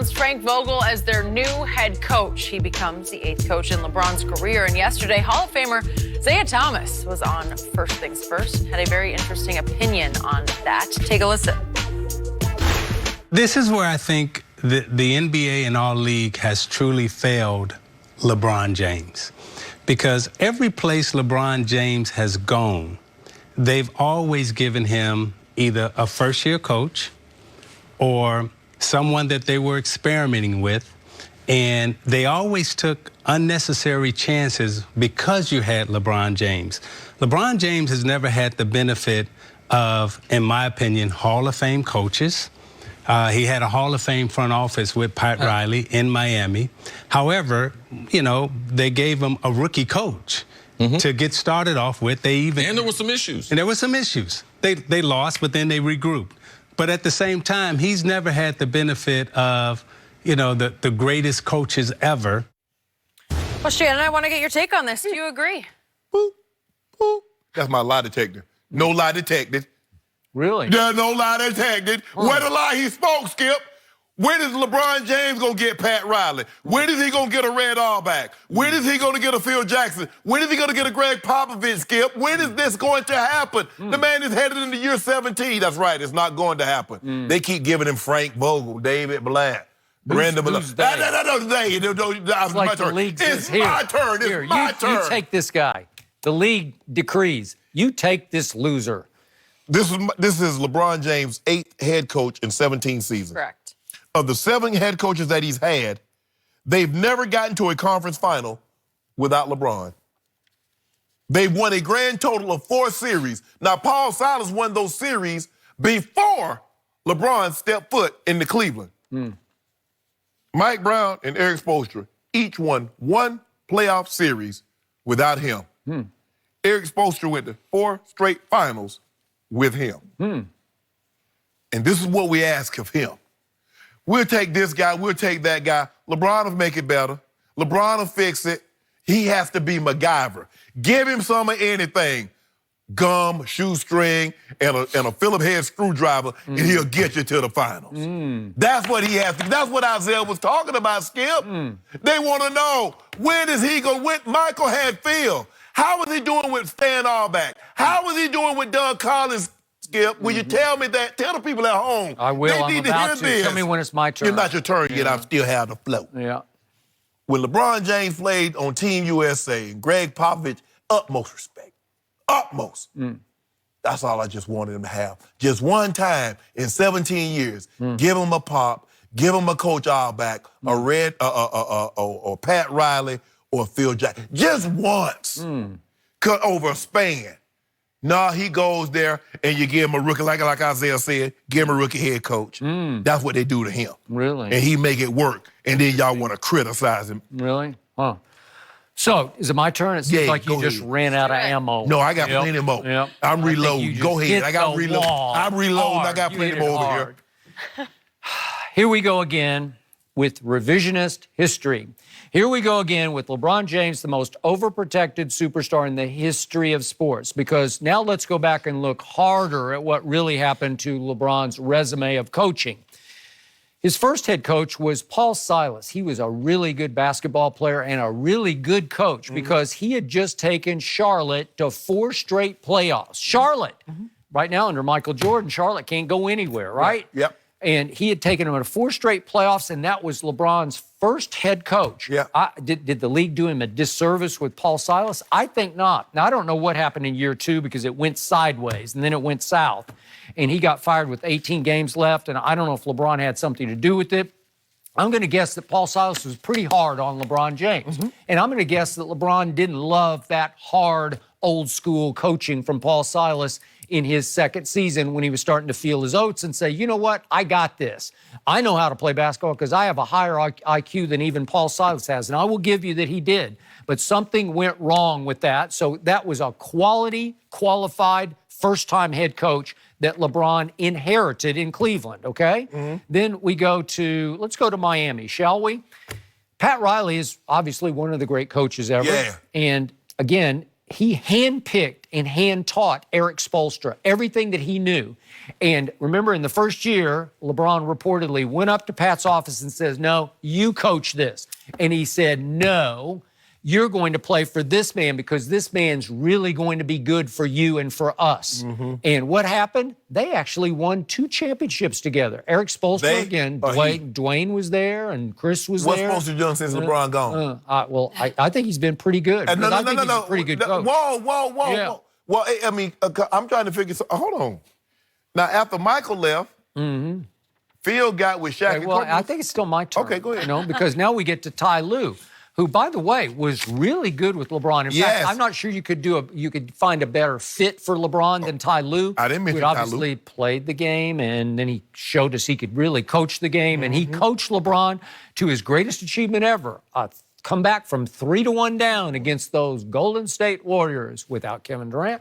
announced Frank Vogel as their new head coach. He becomes the 8th coach in LeBron's career. And yesterday, Hall of Famer Isiah Thomas was on First Things First. Had a very interesting opinion on that. Take a listen. This is where I think the NBA and our league has truly failed LeBron James. Because every place LeBron James has gone, they've always given him either a first-year coach or someone that they were experimenting with, and they always took unnecessary chances because you had LeBron James. LeBron James has never had the benefit of, in my opinion, Hall of Fame coaches. He had a Hall of Fame front office with Pat Riley in Miami. However, you know, they gave him a rookie coach to get started off with. And there were some issues. And there were some issues. They lost, but then they regrouped. But at the same time, he's never had the benefit of, you know, the greatest coaches ever. Well, Shannon, I want to get your take on this. Do you agree? Boop, boop. That's my lie detector. No lie detected. Really? There's no lie detected. Where the lie he spoke, Skip? When is LeBron James going to get Pat Riley? When is he going to get a Red Auerbach? When is he going to get a Phil Jackson? When is he going to get a Greg Popovich, Skip? When is this going to happen? The man is headed into year 17. That's right. It's not going to happen. They keep giving him Frank Vogel, David Blatt, Brandon Blatt. It's like the league says, it's my turn. It's my turn. You take this guy. The league decrees. You take this loser. This is LeBron James' 8th head coach in 17 seasons. Correct. Of the 7 head coaches that he's had, they've never gotten to a conference final without LeBron. They've won a grand total of 4 series. Now, Paul Silas won those series before LeBron stepped foot into Cleveland. Mike Brown and Eric Spoelstra each won 1 playoff series without him. Eric Spoelstra went to 4 straight finals with him. And this is what we ask of him. We'll take this guy, we'll take that guy. LeBron will make it better. LeBron will fix it. He has to be MacGyver. Give him some of anything. Gum, shoestring, and a Phillips head screwdriver, and he'll get you to the finals. That's what he has to. That's what Isiah was talking about, Skip. They want to know, when is he going to win? Michael had Phil. How is he doing with Stan Auerbach? How is he doing with Doug Collins, Skip? Will you tell me that? Tell the people at home. I will. They need to hear this. Tell me when it's my turn. It's not your turn yet. I still have the float. Yeah. When LeBron James played on Team USA and Greg Popovich, utmost respect. Utmost. That's all I just wanted him to have. Just one time in 17 years, give him a pop, give him a Coach Auerbach, or Pat Riley, or Phil Jackson. Just once. Cut over a span. Nah, he goes there and you give him a rookie, like Isiah said, give him a rookie head coach. That's what they do to him. Really? And he make it work. And then y'all want to criticize him. Really? Huh. So, is it my turn? It seems like you just ran out of ammo. No, I got plenty more. Yep. I'm reloading. Go ahead. I got reload. I'm reloading. I got plenty more over here. Here we go again with revisionist history. Here we go again with LeBron James, the most overprotected superstar in the history of sports. Because now let's go back and look harder at what really happened to LeBron's resume of coaching. His first head coach was Paul Silas. He was a really good basketball player and a really good coach because he had just taken Charlotte to 4 straight playoffs. Charlotte, right now under Michael Jordan, Charlotte can't go anywhere, right? Yep. And he had taken him to 4 straight playoffs, and that was LeBron's first head coach. Yeah. Did the league do him a disservice with Paul Silas? I think not. Now, I don't know what happened in year 2 because it went sideways, and then it went south. And he got fired with 18 games left, and I don't know if LeBron had something to do with it. I'm going to guess that Paul Silas was pretty hard on LeBron James. And I'm going to guess that LeBron didn't love that hard, old-school coaching from Paul Silas in his second season when he was starting to feel his oats and say, you know what, I got this. I know how to play basketball because I have a higher IQ than even Paul Silas has. And I will give you that he did. But something went wrong with that. So that was a quality, qualified, first-time head coach that LeBron inherited in Cleveland, okay? Then let's go to Miami, shall we? Pat Riley is obviously one of the great coaches ever. Yeah. And again, he handpicked and hand-taught Eric Spoelstra everything that he knew. And remember, in the first year, LeBron reportedly went up to Pat's office and says, no, you coach this. And he said, no, you're going to play for this man because this man's really going to be good for you and for us. And what happened? They actually won 2 championships together. Eric Spoelstra, again, Dwayne was there and Chris was there. What's Spoelstra done since LeBron gone? Well, I think he's been pretty good. No, I think he's a pretty good coach. Whoa. Well, I mean, I'm trying to figure something. Hold on. Now, after Michael left, Phil got with Shaq. Okay, well, I think it's still my turn. Okay, go ahead. Because now we get to Ty Lue, who, by the way, was really good with LeBron. In fact, I'm not sure you could find a better fit for LeBron than Ty Lue. I didn't mention Ty Lue. Ty Lue. Obviously played the game, and then he showed us he could really coach the game, and he coached LeBron to his greatest achievement ever. Come back from 3-1 down against those Golden State Warriors without Kevin Durant.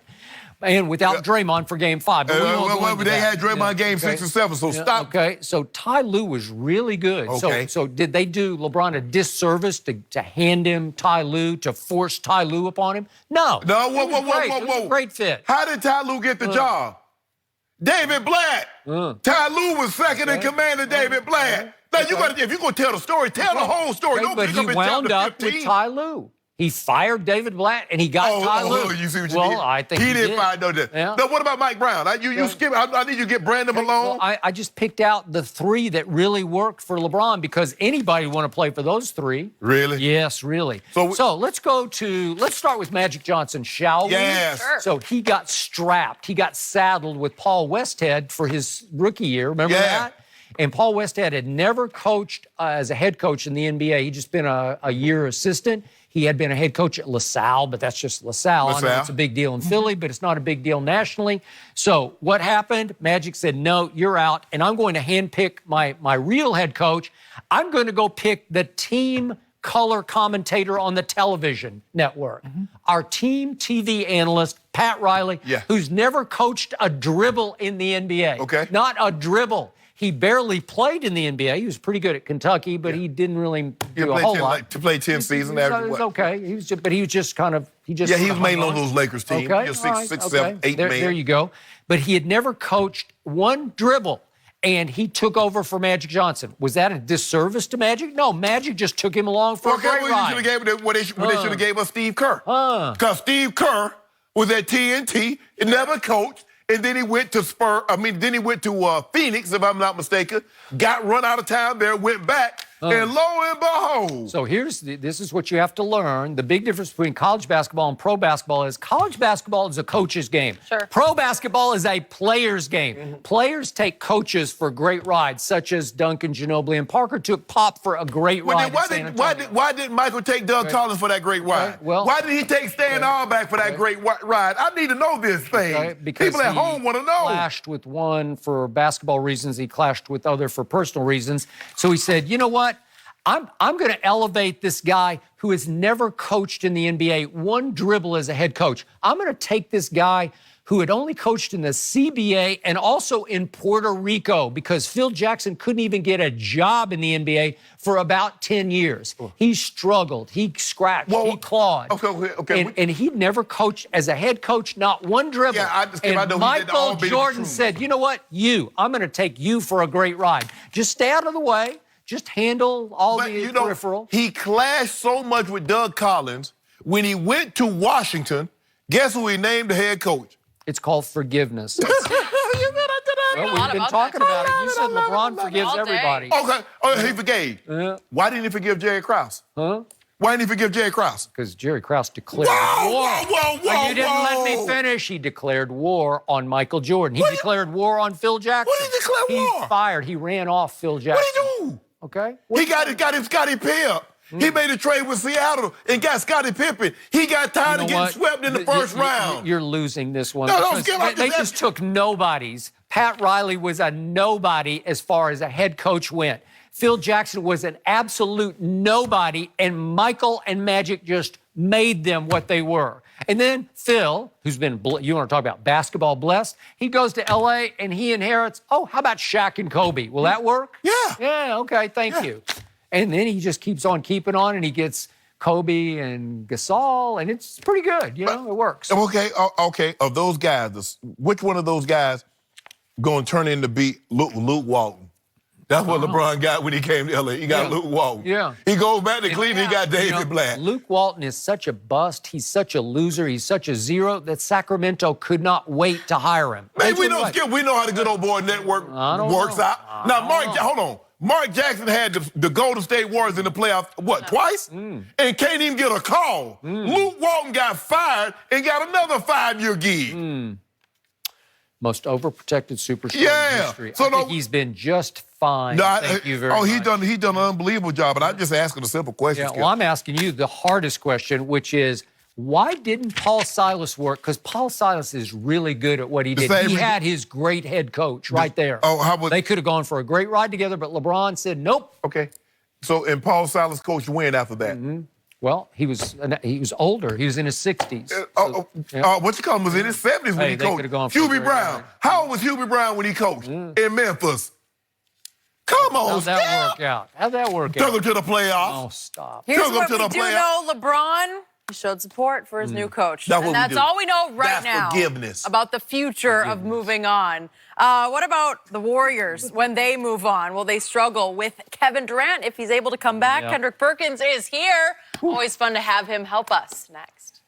And without Draymond for Game 5. But they had Draymond Game 6 and 7, so stop. Okay, so Ty Lue was really good. Okay. So did they do LeBron a disservice to hand him Ty Lue, to force Ty Lue upon him? No. No, It was a great fit. How did Ty Lue get the job? David Blatt. Ty Lue was second in command of David Blatt. Now, if you're going to tell the story, tell the whole story. Don't But pick he up in wound chapter up 15. with Ty Lue. He fired David Blatt, and he got Ty Lue. You see what you did? I think he didn't fire no that. Yeah. Now, what about Mike Brown? You skip. I need you to get Brandon Malone. Well, I just picked out the 3 that really worked for LeBron because anybody would want to play for those 3. Really? Yes, really. So let's start with Magic Johnson, shall we? Yes. Sure. So he got strapped. He got saddled with Paul Westhead for his rookie year. Remember that? And Paul Westhead had never coached as a head coach in the NBA. He'd just been a year assistant. He had been a head coach at LaSalle, but that's just LaSalle. I know it's a big deal in Philly, but it's not a big deal nationally. So what happened? Magic said, no, you're out, and I'm going to handpick my real head coach. I'm going to go pick the team color commentator on the television network. Our team TV analyst, Pat Riley, who's never coached a dribble in the NBA. Okay. Not a dribble. He barely played in the NBA. He was pretty good at Kentucky, but he didn't really do a whole lot. To play 10 seasons. It was okay. He was just kind of. He was mainly on those Lakers teams. Okay, 6, 7, 8 man. There you go. But he had never coached one dribble, and he took over for Magic Johnson. Was that a disservice to Magic? No, Magic just took him along for a great ride. They should have gave us Steve Kerr. Because Steve Kerr was at TNT and never coached. And then he went to then he went to Phoenix, if I'm not mistaken, got run out of town there, went back, and lo and behold. So this is what you have to learn. The big difference between college basketball and pro basketball is college basketball is a coach's game. Sure. Pro basketball is a player's game. Players take coaches for great rides, such as Duncan Ginobili and Parker took Pop for a great ride. Why didn't Michael take Doug Collins for that great ride? Why did he take Stan Auerbach for that great ride? I need to know this thing. Because people at home want to know. He clashed with one for basketball reasons. He clashed with other for personal reasons. So he said, you know what? I'm going to elevate this guy who has never coached in the NBA, one dribble as a head coach. I'm going to take this guy who had only coached in the CBA and also in Puerto Rico because Phil Jackson couldn't even get a job in the NBA for about 10 years. He struggled. He scratched. He clawed. Okay. And he'd never coached as a head coach, not one dribble. Yeah, and Michael Jordan said, you know what? I'm going to take you for a great ride. Just stay out of the way. Just handle all the peripheral. He clashed so much with Doug Collins. When he went to Washington, guess who he named the head coach? It's called forgiveness. You good Well, we've been talking about it. You said LeBron forgives everybody. Okay. He forgave. Why didn't he forgive Jerry Krause? Why didn't he forgive Jerry Krause? Because Jerry Krause declared war. Whoa, you didn't let me finish. He declared war on Michael Jordan. He declared war on Phil Jackson. What did he declare war? He fired. He ran off Phil Jackson. What did he do? Okay. He got him Scottie Pippen. He made a trade with Seattle and got Scottie Pippen. He got tired of getting swept in the first round. You're losing this one. No, don't skip. They just took nobodies. Pat Riley was a nobody as far as a head coach went. Phil Jackson was an absolute nobody, and Michael and Magic just made them what they were. And then Phil, who's been, you want to talk about basketball blessed, he goes to L.A. and he inherits, how about Shaq and Kobe? Will that work? Yeah. Yeah, okay, thank you. And then he just keeps on keeping on, and he gets Kobe and Gasol, and it's pretty good. You know, it works. Okay, okay. Of those guys, which one of those guys going to turn in to beat Luke Walton? That's what LeBron got when he came to LA. He got Luke Walton. Yeah. He goes back to Cleveland, he got David Blatt. Luke Walton is such a bust. He's such a loser. He's such a zero that Sacramento could not wait to hire him. Man, we know, Skip, we know how the good old boy network works out. Now, hold on. Mark Jackson had the Golden State Warriors in the playoffs, twice? And can't even get a call. Luke Walton got fired and got another 5-year gig. Most overprotected superstar in history. So I think he's been just fine. Thank you very much. He done an unbelievable job, but I'm just asking a simple question. Yeah, well, I'm asking you the hardest question, which is, why didn't Paul Silas work? Because Paul Silas is really good at what he did. He had his great head coach right there. They could have gone for a great ride together, but LeBron said, nope. Okay. So, and Paul Silas coached when after that? Well, he was older. He was in his 60s. What you call him was in his 70s when he coached. Hubie Brown. How old was Hubie Brown when he coached in Memphis? Come on, How'd that work out? How'd that work out? Took him to the playoffs. Oh, stop. Here's what we do know, LeBron showed support for his new coach. That's all we know right now about the future of moving on. What about the Warriors when they move on? Will they struggle with Kevin Durant if he's able to come back? Kendrick Perkins is here. Always fun to have him help us. Next.